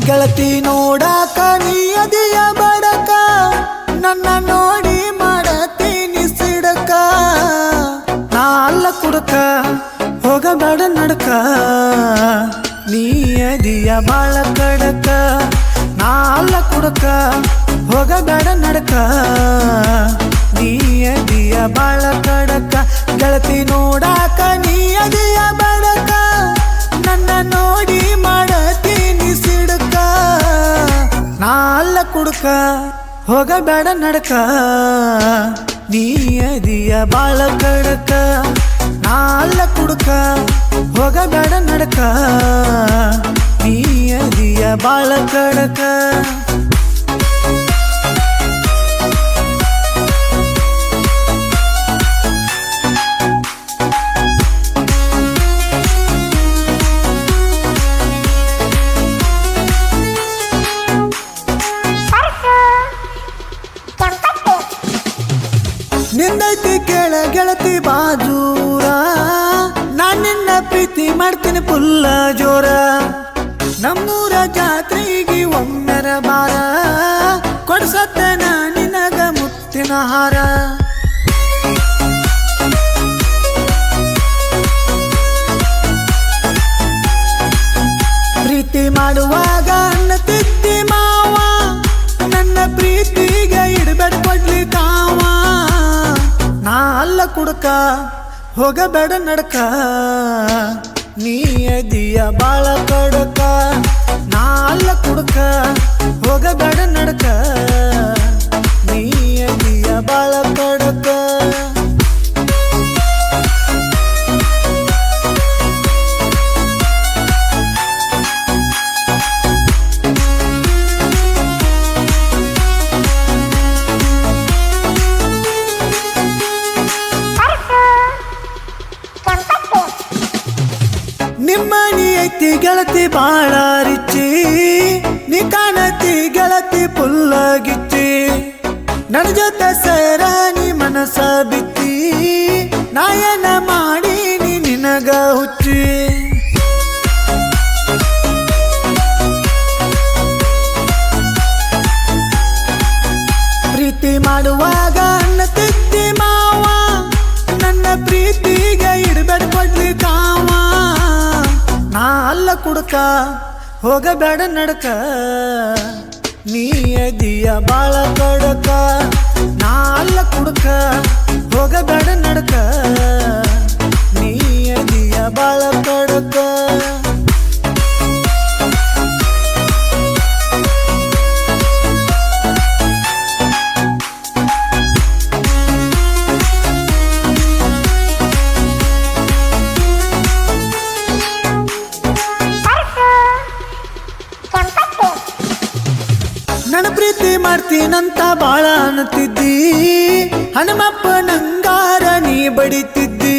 ಗೆಳತಿ ನೋಡಾಕ ನೀ ಅದಿಯ ಬಡಕ ನನ್ನ ನೋಡಿ ಮಾಡತೀನಿ ಸಿಡಕ ನಾ ಅಲ್ಲ ಕುಡಕ ಹೋಗಬೇಡ ನಡಕ ನೀ ಅದಿಯ ಬಾಳ ಕಡಕ ನಾ ಅಲ್ಲ ಕುಡಕ ಹೋಗಬೇಡ ನಡಕ ನೀ ಅದಿಯ ಬಾಳ ಕಡಕ ಗೆಳತಿ ನೋಡಾಕ ನೀ ಅದಿಯ ಬಡಕ ನನ್ನ ನೋಡಿ ಮಾಡತೀನಿ ಸಿಡಕ ನಾ ಅಲ್ಲ ಕುಡಕ ಹೋಗಬೇಡ ನಡಕ ನೀ ಅದಿಯ ಬಾಳ ಕಡಕ ನಾ ಅಲ್ಲ ಕುಡಕ ಹೋಗಬೇಡ ನಡಕ ನೀ ಅದಿಯ ಬಾಳ ಕಡಕ ನಿಂದೈತಿ ಕೇಳ ಗೆಳತಿ ಬಾಜೂರ ನಾನ್ ನಿನ್ನ ಪ್ರೀತಿ ಮಾಡ್ತೀನಿ ಪುಲ್ಲ ಜೋರ ನಮ್ಮೂರ ಜಾತ್ರೆಗೆ ಒಮ್ಮೆರ ಬಾರ ಕೊಡ್ಸತ್ತೇನ ನಿನಗ ಮುತ್ತಿನ ಹಾರ ಪ್ರೀತಿ ಮಾಡುವಾಗ ಅನ್ನತಿದ್ದಿ ಮಾವ ನನ್ನ ಪ್ರೀತಿಗೆ ಇಡಬೇಡ ಕೊಡ್ಲಿ ಕಾವ ನಾ ಅಲ್ಲ ಕುಡಕ ಹೋಗಬೇಡ ನಡಕ ನೀ ಅದಿಯ ಬಾಳ ಕಡಕ ನಾ ಅಲ್ಲ ಕುಡಕ ಹೋಗಬೇಡ ನಡಕ ನೀ ಅದಿಯ ಬಾಳ ಕಡಕ ನಿಮ್ಮನಿ ಐತಿ ಗೆಳತಿ ಬಾಳ ರಿಚ್ಚಿ ನೀ ಕಾಣತಿ ಗೆಳತಿ ಪುಲ್ಲಗಿಚ್ಚಿ ನನ್ನ ಜೊತೆ ಸೇರ ನೀ ಮನಸ ಬಿತ್ತಿ ನಾಯನ ಮಾಡಿ ನೀ ನಿನಗ ಹುಚ್ಚಿ ಪ್ರೀತಿ ಮಾಡುವಾಗ ಅನ್ನತಿದ್ದಿ ಮಾವ ನನ್ನ ಪ್ರೀತಿಗೆ ಇಡಬೇಡ ಕೊಡ್ಲಿ ಕಾವ ನಾ ಅಲ್ಲ ಕುಡಕ ಹೋಗಬೇಡ ನಡಕ ನೀ ಅದಿಯ ಬಾಳ ಕಡಕ ನಾ ಅಲ್ಲ ಕುಡಕ ಹೋಗಬೇಡ ನಡಕ ನೀ ಅದಿಯ ಬಾಳ ಕಡಕ ನನ್ನ ಪ್ರೀತಿ ಮಾಡ್ತೀನಂತ ಬಾಳ ಅನ್ನತಿದ್ದಿ ಹನುಮಪ್ಪ ನಂಗಾರ ನೀ ಬಡಿತಿದ್ದಿ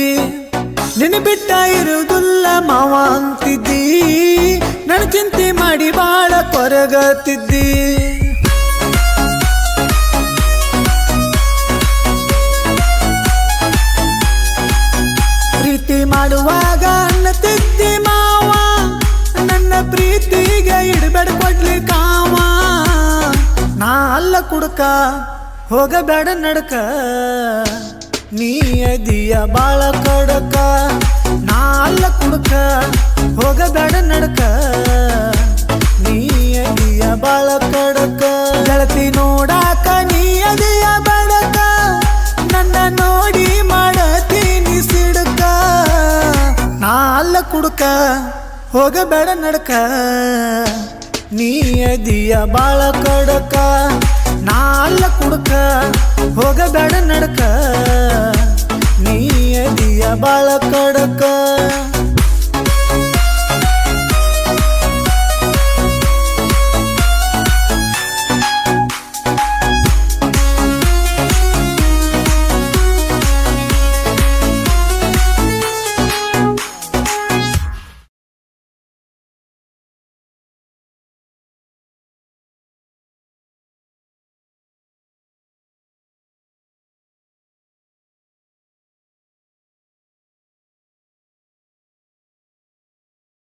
ನಿನ್ನ ಬಿಟ್ಟ ಇರುವುದಿಲ್ಲ ಮಾವ ಅಂತಿದ್ದಿ ನನ್ನ ಚಿಂತೆ ಮಾಡಿ ಬಾಳ ಕೊರಗತಿದ್ದಿ ಪ್ರೀತಿ ಮಾಡುವಾಗ ಅನ್ನತಿದ್ದಿ ಮಾವ ನನ್ನ ಪ್ರೀತಿಗೆ ಇಡಬೇಡ ಕೊಡ್ಲಿ ಕಾವ ನಾ ಅಲ್ಲ ಕುಡಕ ಹೋಗಬೇಡ ನಡಕ ನೀ ಅದಿಯ ಬಾಳ ಕಡಕ ನಾ ಅಲ್ಲ ಕುಡಕ ಹೋಗಬೇಡ ನಡಕ ನೀ ಅದಿಯ ಬಾಳ ಕಡಕ ಗೆಳತಿ ನೋಡಾಕ ನೀ ಅದಿಯ ಬಡಕ ನನ್ನ ನೋಡಿ ಮಾಡತೀನಿ ಸಿಡಕ ನಾ ಅಲ್ಲ ಕುಡಕ ಹೋಗಬೇಡ ನಡಕ ನೀ ಅದಿಯ ಬಾಳ ಕಡಕ ನಾ ಅಲ್ಲ ಕುಡಕ ಹೋಗಬೇಡ ನಡಕ ನೀ ಅದಿಯ ಬಾಳ ಕಡಕ